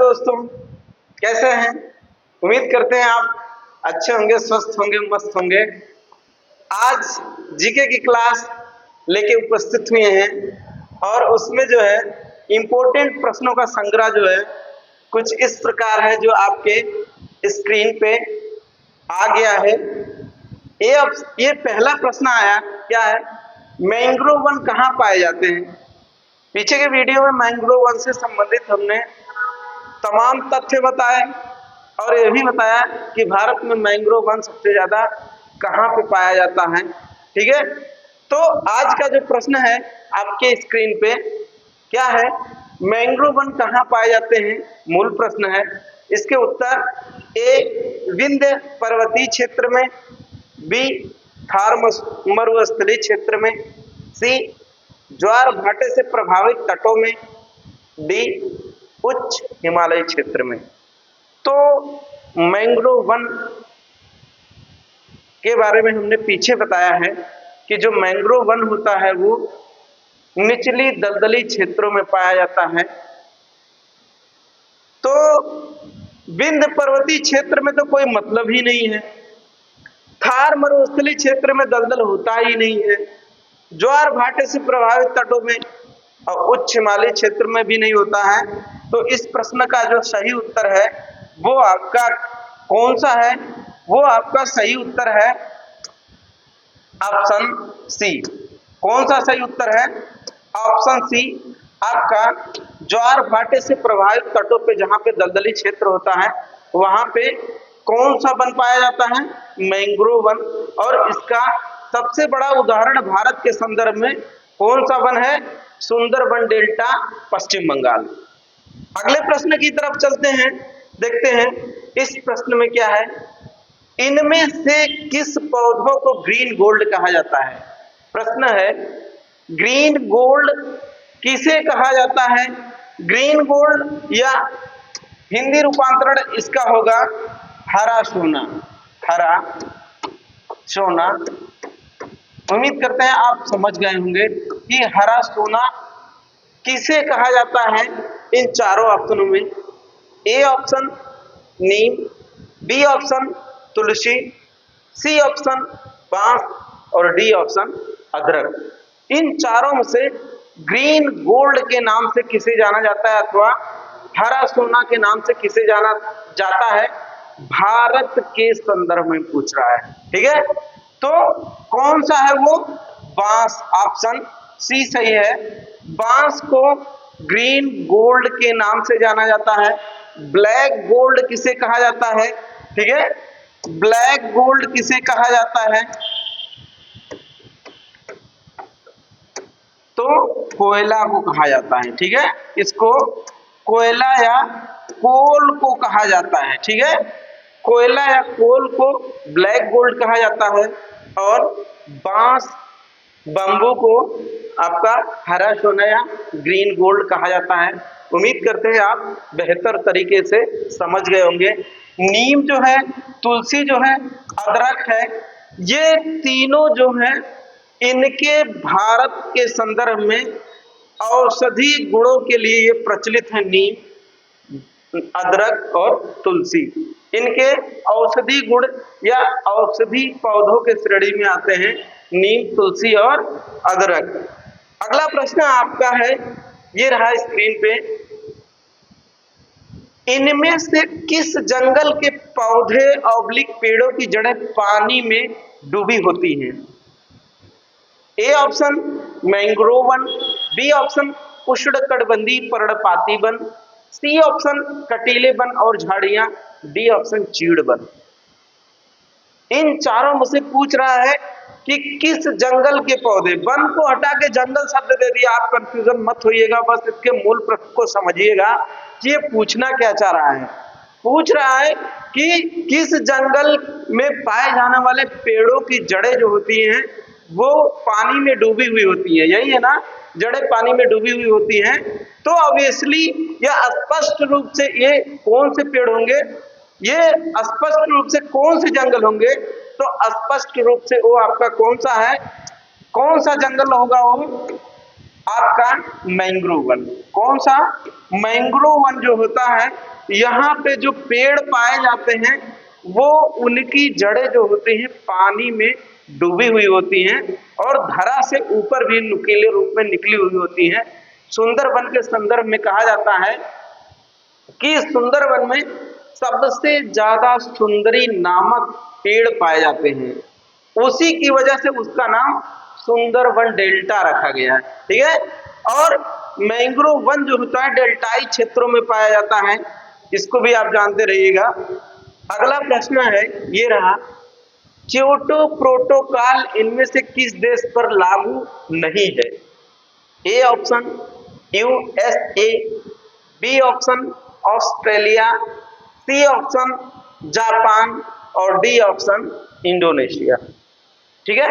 दोस्तों, कैसे हैं? उम्मीद करते हैं आप अच्छे होंगे, स्वस्थ होंगे, मस्त होंगे। आज जीके की क्लास लेके उपस्थित हुए हैं और उसमें जो है इम्पोर्टेंट प्रश्नों का संग्रह जो है कुछ इस प्रकार है जो आपके स्क्रीन पे आ गया है। ये पहला प्रश्न आया, क्या है? मैंग्रोव वन कहाँ पाए जाते हैं? पीछे के वीडियो में मैंग्रोव वन से संबंधित हमने तमाम तथ्य बताए और यह भी बताया कि भारत में मैंग्रोव वन सबसे ज्यादा कहाँ पे पाया जाता है। ठीक है, तो आज का जो प्रश्न है आपके स्क्रीन पे क्या है? मैंग्रोव वन कहाँ पाए जाते हैं, मूल प्रश्न है। इसके उत्तर ए विंध्य पर्वतीय क्षेत्र में, बी थार मरुस्थलीय क्षेत्र में, सी ज्वार भाटे से प्रभावित तटों में, डी उच्च हिमालयी क्षेत्र में। तो मैंग्रोव वन के बारे में हमने पीछे बताया है कि जो मैंग्रोव वन होता है वो निचली दलदली क्षेत्रों में पाया जाता है। तो विंध्य पर्वतीय क्षेत्र में तो कोई मतलब ही नहीं है, थार मरुस्थलीय क्षेत्र में दलदल होता ही नहीं है, ज्वार भाटे से प्रभावित तटों में और उच्च हिमालयी क्षेत्र में भी नहीं होता है। तो इस प्रश्न का जो सही उत्तर है वो आपका कौन सा है? वो आपका सही उत्तर है ऑप्शन सी। कौन सा सही उत्तर है? ऑप्शन सी आपका ज्वार भाटे से प्रभावित तटों पे जहां पे दलदली क्षेत्र होता है वहां पे कौन सा वन पाया जाता है? Mangrove one. और इसका सबसे बड़ा उदाहरण भारत के संदर्भ में कौन सा वन है? सुंदरबन डेल्टा, पश्चिम बंगाल। अगले प्रश्न की तरफ चलते हैं, देखते हैं इस प्रश्न में क्या है। इनमें से किस पौधों को ग्रीन गोल्ड कहा जाता है? प्रश्न है ग्रीन गोल्ड किसे कहा जाता है? ग्रीन गोल्ड या हिंदी रूपांतरण इसका होगा हरा सोना। हरा सोना। उम्मीद करते हैं आप समझ गए होंगे कि हरा सोना किसे कहा जाता है इन चारों ऑप्शनों में। ए ऑप्शन नीम, बी ऑप्शन तुलसी, सी ऑप्शन बांस और डी ऑप्शन अदरक। इन चारों में से ग्रीन गोल्ड के नाम से किसे जाना जाता है अथवा हरा सोना के नाम से किसे जाना जाता है? भारत के संदर्भ में पूछ रहा है। ठीक है, तो कौन सा है वो? बांस। ऑप्शन सी सही है। बांस को ग्रीन गोल्ड के नाम से जाना जाता है। ब्लैक गोल्ड किसे कहा जाता है? ठीक है, ब्लैक गोल्ड किसे कहा जाता है? तो कोयला को कहा जाता है। ठीक है, इसको कोयला या कोल को कहा जाता है। ठीक है, कोयला या कोल को ब्लैक गोल्ड कहा जाता है और बांस बंबू को आपका हरा सोना या ग्रीन गोल्ड कहा जाता है। उम्मीद करते हैं आप बेहतर तरीके से समझ गए होंगे। नीम जो है, तुलसी जो है, अदरक है, ये तीनों जो है इनके भारत के संदर्भ में औषधि गुणों के लिए ये प्रचलित है। नीम, अदरक और तुलसी इनके औषधि गुण या औषधि पौधों के श्रेणी में आते हैं, नीम, तुलसी और अदरक। अगला प्रश्न आपका है, ये रहा स्क्रीन पे। इनमें से किस जंगल के पौधे ऑब्लिक पेड़ों की जड़ें पानी में डूबी होती हैं? ए ऑप्शन मैंग्रोव वन, बी ऑप्शन उष्णकटिबंधीय पर्णपाती वन, सी ऑप्शन कटीले वन और झाड़ियां, डी ऑप्शन चीड़ वन। इन चारों में से पूछ रहा है कि किस जंगल के पौधे। वन को हटा के जंगल शब्द दे दिया, आप कंफ्यूजन मत होइएगा, बस इसके मूल प्रश्न को समझिएगा कि ये पूछना क्या चाह रहा है। पूछ रहा है कि किस जंगल में पाए जाने वाले पेड़ों की जड़ें जो होती हैं वो पानी में डूबी हुई होती है। यही है ना, जड़ें पानी में डूबी हुई होती हैं। तो ऑब्वियसली यह स्पष्ट रूप से ये कौन से पेड़ होंगे, ये स्पष्ट रूप से कौन से जंगल होंगे? तो स्पष्ट रूप से वो आपका कौन सा है, कौन सा जंगल होगा वो? आपका मैंग्रोव वन। कौन सा? मैंग्रोव वन जो होता है, यहाँ पे जो पेड़ पाए जाते हैं वो उनकी जड़ें जो होती हैं पानी में डूबी हुई होती हैं और धरा से ऊपर भी नुकीले रूप में निकली हुई होती हैं। सुंदरवन के संदर्भ में कहा जाता है कि सुंदरवन में सबसे ज्यादा सुंदरी नामक पेड़ पाए जाते हैं, उसी की वजह से उसका नाम सुंदरवन डेल्टा रखा गया है। ठीक है, और मैंग्रोव वन जो होता है डेल्टाई क्षेत्रों में पाया जाता है, इसको भी आप जानते रहिएगा। अगला प्रश्न है, ये रहा, क्योटो प्रोटोकॉल इनमें से किस देश पर लागू नहीं है? A option USA, B option Australia, C option Japan और डी ऑप्शन इंडोनेशिया। ठीक है,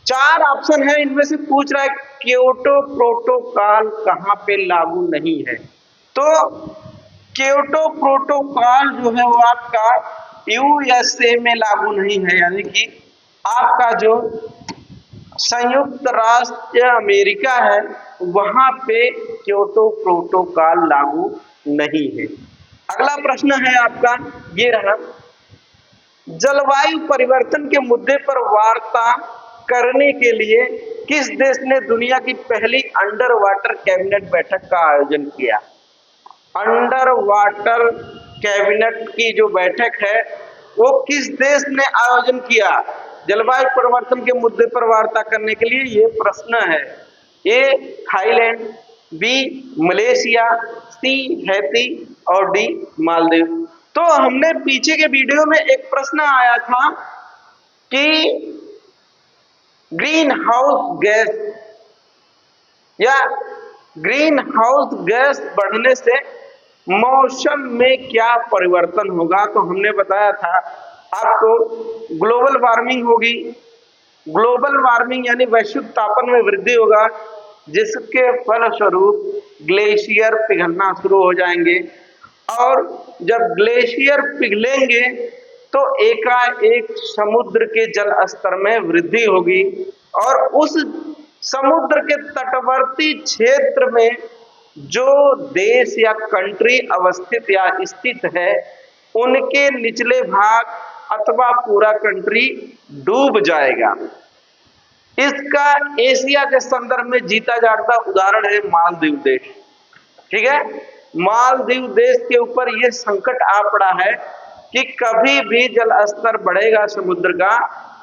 4 ऑप्शन है, इनमें से पूछ रहा है क्योटो प्रोटोकॉल कहां पे लागू नहीं है। तो क्योटो प्रोटोकॉल जो है वो आपका यूएसए में लागू नहीं है, यानी कि आपका जो संयुक्त राष्ट्र अमेरिका है वहां पे क्योटो प्रोटोकॉल लागू नहीं है। अगला प्रश्न है आपका, ये रहा, जलवायु परिवर्तन के मुद्दे पर वार्ता करने के लिए किस देश ने दुनिया की पहली अंडर वाटर कैबिनेट बैठक का आयोजन किया? अंडर वाटर कैबिनेट की जो बैठक है वो किस देश ने आयोजन किया जलवायु परिवर्तन के मुद्दे पर वार्ता करने के लिए? ये प्रश्न है। A Thailand, B Malaysia, C Haiti और डी मालदीव। तो हमने पीछे के वीडियो में एक प्रश्न आया था कि ग्रीन हाउस गैस या ग्रीन हाउस गैस बढ़ने से मौसम में क्या परिवर्तन होगा। तो हमने बताया था आपको ग्लोबल वार्मिंग होगी। ग्लोबल वार्मिंग यानी वैश्विक तापमान में वृद्धि होगा, जिसके फलस्वरूप ग्लेशियर पिघलना शुरू हो जाएंगे और जब ग्लेशियर पिघलेंगे तो एकाएक समुद्र के जल स्तर में वृद्धि होगी और उस समुद्र के तटवर्ती क्षेत्र में जो देश या कंट्री अवस्थित या स्थित है उनके निचले भाग अथवा पूरा कंट्री डूब जाएगा। इसका एशिया के संदर्भ में जीता जागता उदाहरण है मालदीव देश। ठीक है, मालदीव देश के ऊपर यह संकट आ पड़ा है कि कभी भी जल स्तर बढ़ेगा समुद्र का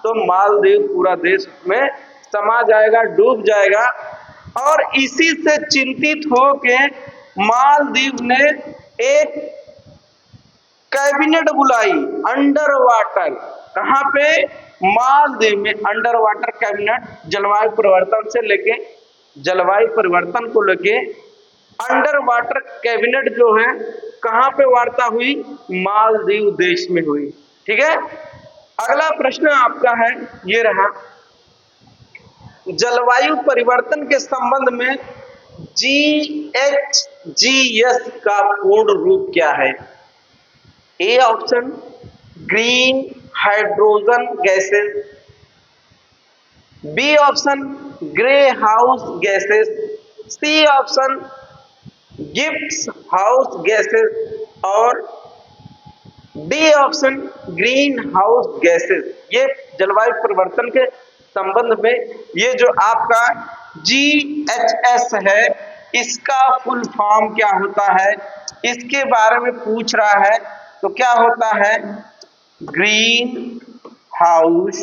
तो मालदीव पूरा देश में समा जाएगा, डूब जाएगा। और इसी से चिंतित होके मालदीव ने एक कैबिनेट बुलाई अंडर वाटर। कहां पे? मालदीव में अंडर वाटर कैबिनेट, जलवायु परिवर्तन से लेके जलवायु परिवर्तन को लेके अंडर वाटर कैबिनेट जो है कहां पे वार्ता हुई? मालदीव देश में हुई। ठीक है, अगला प्रश्न आपका है, ये रहा, जलवायु परिवर्तन के संबंध में GHGS का पूर्ण रूप क्या है? A option green hydrogen gases, B option grey house gases, C option Gibbs house gases और D option greenhouse gases. ये जलवायु परिवर्तन के संबंध में ये जो आपका GHS है इसका फुल फॉर्म क्या होता है, इसके बारे में पूछ रहा है। तो क्या होता है? Green house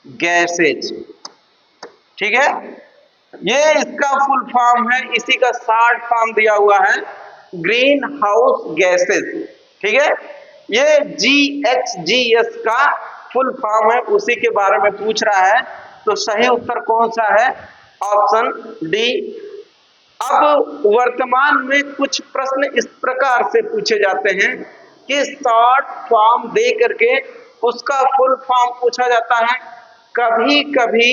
gases. ठीक है, ये इसका फुल फॉर्म है, इसी का शॉर्ट फॉर्म दिया हुआ है ग्रीन हाउस गैसेज। ठीक है, ये GHGS का फुल फॉर्म है, उसी के बारे में पूछ रहा है। तो सही उत्तर कौन सा है? Option D. अब वर्तमान में कुछ प्रश्न इस प्रकार से पूछे जाते हैं कि शॉर्ट फॉर्म दे करके उसका फुल फॉर्म पूछा जाता है, कभी कभी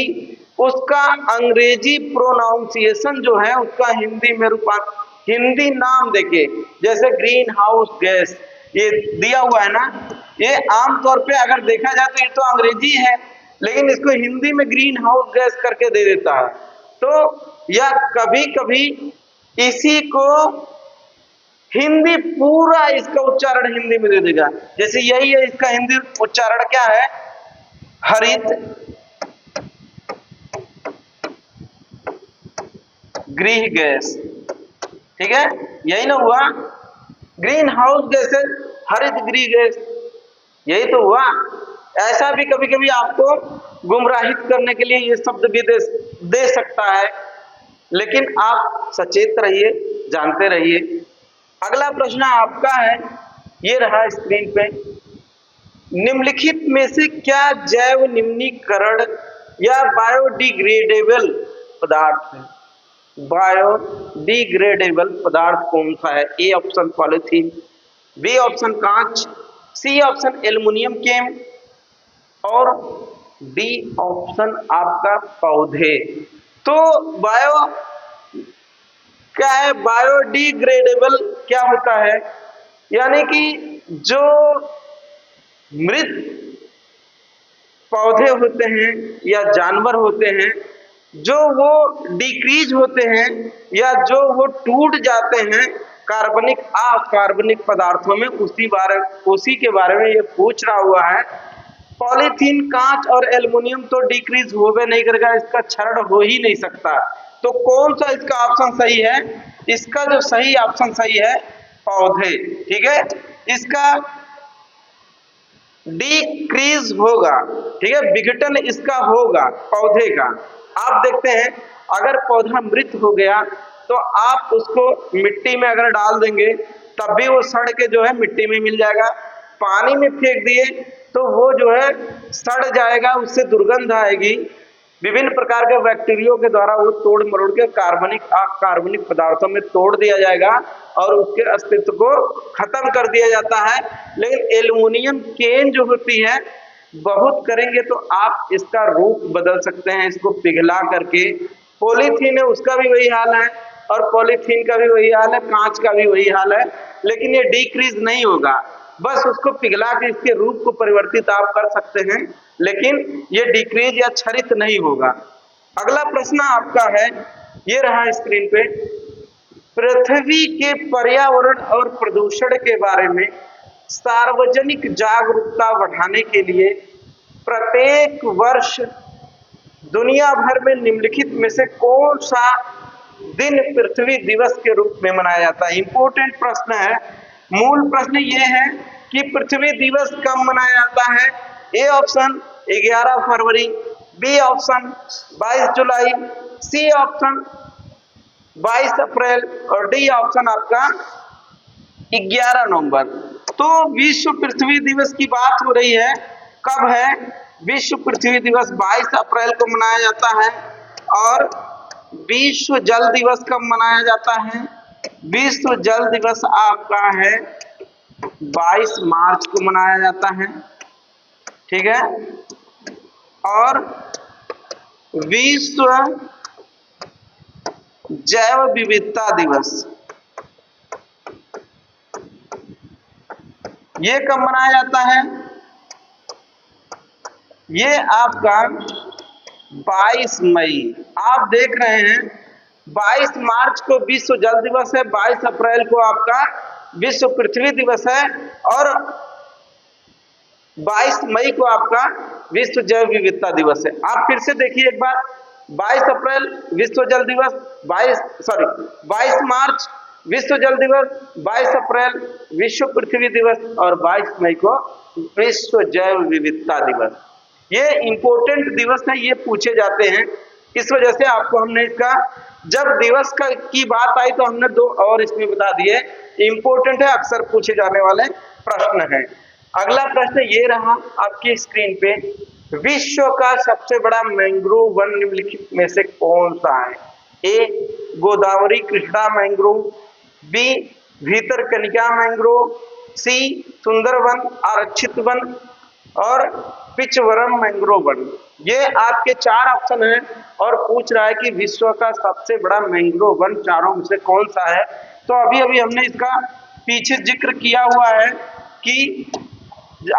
उसका अंग्रेजी प्रोनाउंसिएशन जो है उसका हिंदी में हिंदी नाम देके, जैसे ग्रीन हाउस गैस ये दिया हुआ है ना, ये आमतौर पे अगर देखा जाए तो ये तो अंग्रेजी है लेकिन इसको हिंदी में ग्रीन हाउस गैस करके दे देता है। तो या कभी कभी इसी को हिंदी पूरा इसका उच्चारण हिंदी में दे देगा। जैसे यही है, इसका हिंदी उच्चारण क्या है? हरित गृह गैस। ठीक है, यही ना हुआ, ग्रीन हाउस गैसेज, हरित गृह गैस, यही तो हुआ। ऐसा भी कभी कभी आपको गुमराहित करने के लिए ये शब्द भी दे सकता है, लेकिन आप सचेत रहिए, जानते रहिए। अगला प्रश्न आपका है, ये रहा स्क्रीन पे, निम्नलिखित में से क्या जैव निम्नीकरण या बायोडिग्रेडेबल पदार्थ है? बायोडिग्रेडेबल पदार्थ कौन सा है? A option polythene, B option कांच, सी ऑप्शन एल्युमिनियम केम और डी ऑप्शन आपका पौधे। तो बायो क्या है? बायोडिग्रेडेबल क्या होता है? यानी कि जो मृत पौधे होते हैं या जानवर होते हैं, जो वो डिक्रीज होते हैं या जो वो टूट जाते हैं कार्बनिक अकार्बनिक पदार्थों में, उसी के बारे में ये पूछ रहा हुआ है। पॉलीथीन, कांच और एल्युमिनियम तो डिक्रीज होवे नहीं करेगा, इसका क्षरण हो ही नहीं सकता। तो कौन सा इसका ऑप्शन सही है? इसका जो सही ऑप्शन सही है पौधे। ठीक है, इसका डिक्रीज होगा, ठीक है, विघटन इसका होगा पौधे का। आप देखते हैं, अगर पौधा मृत हो गया तो आप उसको मिट्टी में अगर डाल देंगे तब भी वो सड़ के जो है मिट्टी में मिल जाएगा। पानी में फेंक दिए तो वो जो है सड़ जाएगा, उससे दुर्गंध आएगी। विभिन्न प्रकार के बैक्टीरिया के द्वारा वो तोड़ मरोड़ के कार्बनिक अकार्बनिक पदार्थों में तोड़ दिया जाएगा और उसके अस्तित्व को खत्म कर दिया जाता है। लेकिन एल्युमिनियम केन जो होती है, बहुत करेंगे तो आप इसका रूप बदल सकते हैं, इसको पिघला करके। पॉलीथीन है, उसका भी वही हाल है और पॉलीथीन का भी वही हाल है, कांच का भी वही हाल है, लेकिन ये डिक्रीज नहीं होगा। बस उसको पिघला के इसके रूप को परिवर्तित आप कर सकते हैं, लेकिन ये डिक्रीज या क्षरित नहीं होगा। अगला प्रश्न आपका है, ये रहा स्क्रीन पे, पृथ्वी के पर्यावरण और प्रदूषण के बारे में सार्वजनिक जागरूकता बढ़ाने के लिए प्रत्येक वर्ष दुनिया भर में निम्नलिखित में से कौन सा दिन पृथ्वी दिवस के रूप में मनाया जाता है? इंपॉर्टेंट प्रश्न है। मूल प्रश्न ये है कि पृथ्वी दिवस कब मनाया जाता है? ए ऑप्शन 11 फरवरी, बी ऑप्शन 22 जुलाई, सी ऑप्शन 22 अप्रैल और डी ऑप्शन आपका 11 नवंबर। तो विश्व पृथ्वी दिवस की बात हो रही है, कब है? विश्व पृथ्वी दिवस 22 अप्रैल को मनाया जाता है। और विश्व जल दिवस कब मनाया जाता है? विश्व जल दिवस आपका है 22 मार्च को मनाया जाता है। ठीक है, और विश्व जैव विविधता दिवस ये कब मनाया जाता है? ये आपका 22 मई। आप देख रहे हैं 22 मार्च को विश्व जल दिवस है, 22 अप्रैल को आपका विश्व पृथ्वी दिवस है और 22 मई को आपका विश्व जैव विविधता दिवस है। आप फिर से देखिए एक बार, 22 अप्रैल विश्व जल दिवस, 22 मार्च विश्व जल दिवस, 22 अप्रैल विश्व पृथ्वी दिवस और 22 मई को विश्व जैव विविधता दिवस। ये इंपॉर्टेंट दिवस है, ये पूछे जाते हैं। इस वजह से आपको हमने इसका, जब दिवस की बात आई तो हमने दो और इसमें बता दिए, इंपॉर्टेंट है, अक्सर पूछे जाने वाले प्रश्न है। अगला प्रश्न ये रहा आपकी स्क्रीन पे, विश्व का सबसे बड़ा मैंग्रोव वन निम्नलिखित में से कौन सा है? A Godavari Krishna mangrove, B Bhitarkanika mangrove, C Sundarban आरक्षित वन और पिचवरम मैंग्रोव वन। ये आपके 4 ऑप्शन हैं और पूछ रहा है कि विश्व का सबसे बड़ा मैंग्रोव वन चारों में से कौन सा है। तो अभी अभी हमने इसका पीछे जिक्र किया हुआ है कि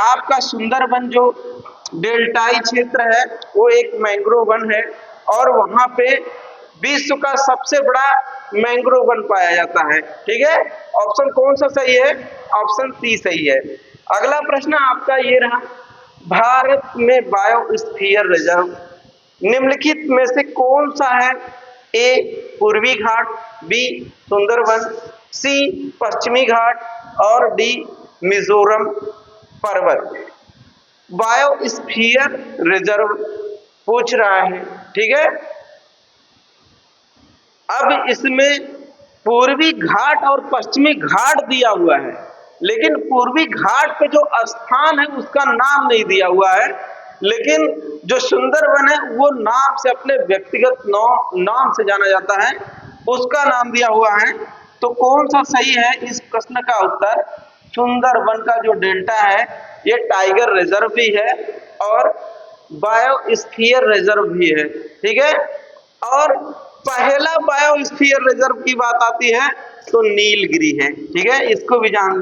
आपका सुंदरवन जो डेल्टाई क्षेत्र है वो एक मैंग्रोव वन है और वहां पे विश्व का सबसे बड़ा मैंग्रोव वन पाया जाता है। ठीक है, ऑप्शन कौन सा सही है? ऑप्शन सी सही है। अगला प्रश्न आपका ये रहा, भारत में बायोस्फीयर रिजर्व निम्नलिखित में से कौन सा है? ए पूर्वी घाट, बी सुंदरवन, सी पश्चिमी घाट और डी मिजोरम पर्वत। बायोस्फीयर रिजर्व पूछ रहा है। ठीक है, अब इसमें पूर्वी घाट और पश्चिमी घाट दिया हुआ है, लेकिन पूर्वी घाट पे जो स्थान है उसका नाम नहीं दिया हुआ है, लेकिन जो सुंदरवन है वो नाम से, अपने व्यक्तिगत नाम से जाना जाता है, उसका नाम दिया हुआ है। तो कौन सा सही है इस प्रश्न का उत्तर? सुंदरवन का जो डेल्टा है ये टाइगर रिजर्व भी है और बायोस्फीयर रिजर्व भी है। ठीक है, और पहला बायोस्फीयर रिजर्व की बात आती है तो नीलगिरी है। ठीक है, इसको भी जान,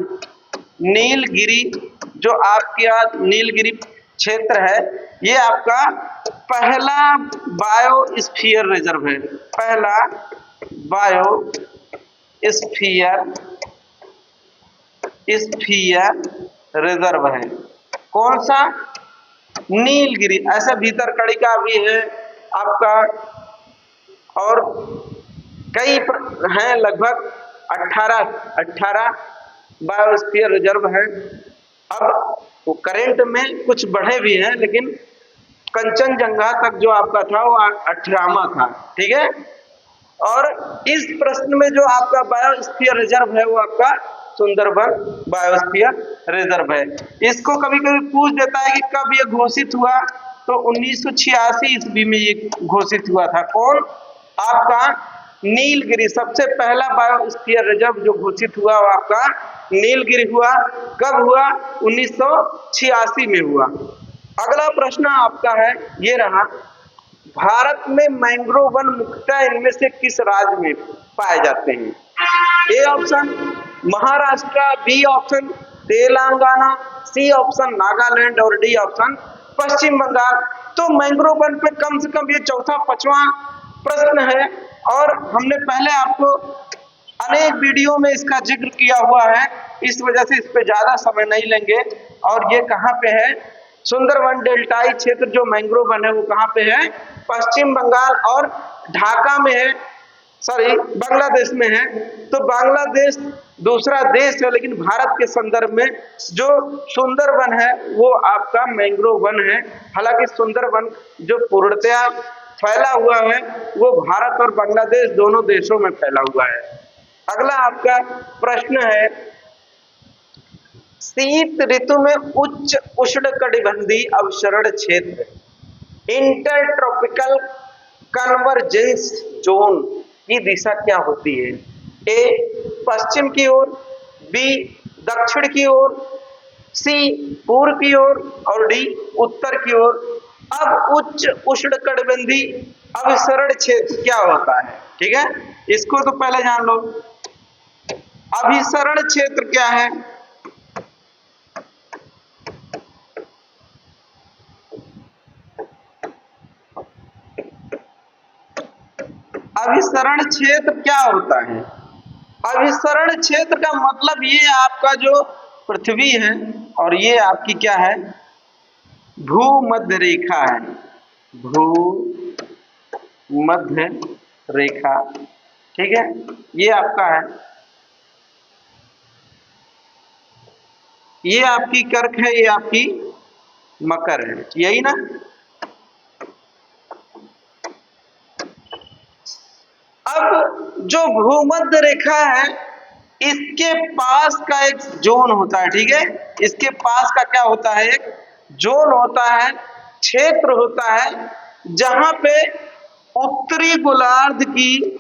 नीलगिरी जो आपके यहाँ नीलगिरी क्षेत्र है ये आपका पहला बायोस्फीयर रिजर्व है, पहला बायोस्फीयर रिजर्व है। कौन सा? नीलगिरी। ऐसे भीतरकनिका भी है आपका, और कई हैं, लगभग 18 बायोस्फीयर रिजर्व हैं। अब वो करेंट में कुछ बढ़े भी हैं, लेकिन कंचनजंगा तक जो आपका था वो 18वां था। ठीक है, और इस प्रश्न में जो आपका बायोस्फीयर रिजर्व है वो आपका सुंदरवन बायोस्फीयर रिजर्व है। इसको कभी कभी पूछ देता है कि कब ये घोषित हुआ, तो 1986 ईस्वी में ये घोषित हुआ था। कौन? आपका नीलगिरी। सबसे पहला बायोस्फीयर रिजर्व जो घोषित हुआ वो आपका नीलगिरी हुआ। कब हुआ? 1986 में हुआ। अगला प्रश्न आपका है ये रहा, भारत में मैंग्रोव वन मुख्यतः इनमें से किस राज्य में पाए जाते हैं? A option Maharashtra, B option Telangana, C option Nagaland और डी ऑप्शन पश्चिम बंगाल। तो मैंग्रोव वन पे कम से कम ये चौथा पांचवा प्रश्न है, और हमने पहले आपको अनेक वीडियो में इसका जिक्र किया हुआ है, इस वजह से इस पे ज्यादा समय नहीं लेंगे। और ये कहाँ पे है? सुंदरवन डेल्टाई क्षेत्र जो मैंग्रोव वन है वो कहाँ पे है? पश्चिम बंगाल और ढाका में है, सॉरी बांग्लादेश में है। तो बांग्लादेश दूसरा देश है, लेकिन भारत के संदर्भ में जो सुंदरवन है वो आपका मैंग्रोव वन है। हालांकि सुंदरवन जो पूर्णतया फैला हुआ है वो भारत और बांग्लादेश दोनों देशों में फैला हुआ है। अगला आपका प्रश्न है, शीत ऋतु में उच्च उष्णकटिबंधीय अवसरण क्षेत्र इंटरट्रॉपिकल कन्वर्जेंस जोन की दिशा क्या होती है? ए पश्चिम की ओर, बी दक्षिण की ओर, सी पूर्व की ओर और डी उत्तर की ओर। अब उच्च उष्णकटिबंधीय अभिसरण क्षेत्र क्या होता है? ठीक है, इसको तो पहले जान लो। अभिसरण क्षेत्र क्या है? अभिसरण क्षेत्र क्या होता है? अभिसरण क्षेत्र का मतलब ये आपका जो पृथ्वी है और ये आपकी क्या है? भूमध्य रेखा है, भूमध्य रेखा। ठीक है, ये आपका है, ये आपकी कर्क है, ये आपकी मकर है, यही ना? अब जो भूमध्य रेखा है इसके पास का एक जोन होता है। ठीक है, इसके पास का क्या होता है? एक जोन होता है, क्षेत्र होता है, जहां पे उत्तरी गोलार्ध की,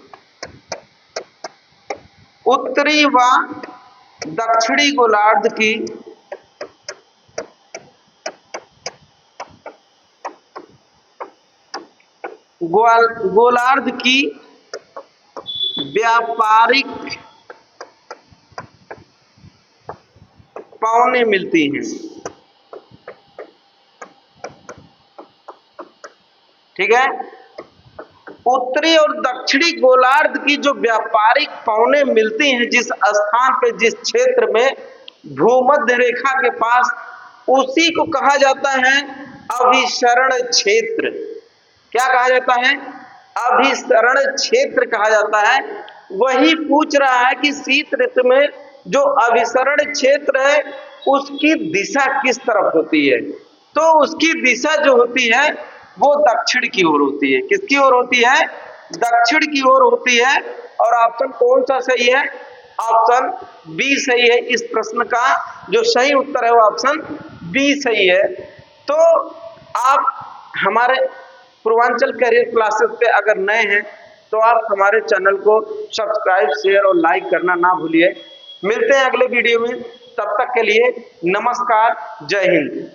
उत्तरी व दक्षिणी गोलार्ध की गोलार्ध की व्यापारिक पौने मिलती हैं। ठीक है, उत्तरी और दक्षिणी गोलार्ध की जो व्यापारिक पौने मिलती हैं जिस स्थान पे, जिस क्षेत्र में, भूमध्य रेखा के पास, उसी को कहा जाता है अभिसरण क्षेत्र। क्या कहा जाता है? अभिसरण क्षेत्र कहा जाता है। वही पूछ रहा है कि शीत ऋतु में जो अभिसरण क्षेत्र है उसकी दिशा किस तरफ होती है। तो उसकी दिशा जो होती है वो दक्षिण की ओर होती है। किसकी ओर होती है? दक्षिण की ओर होती है। और ऑप्शन कौन सा सही है? ऑप्शन बी सही है। इस प्रश्न का जो सही उत्तर है वो ऑप्शन बी सही है। तो आप हमारे पूर्वांचल करियर क्लासेस पे अगर नए हैं तो आप हमारे चैनल को सब्सक्राइब, शेयर और लाइक करना ना भूलिए। मिलते हैं अगले वीडियो में, तब तक के लिए नमस्कार, जय हिंद।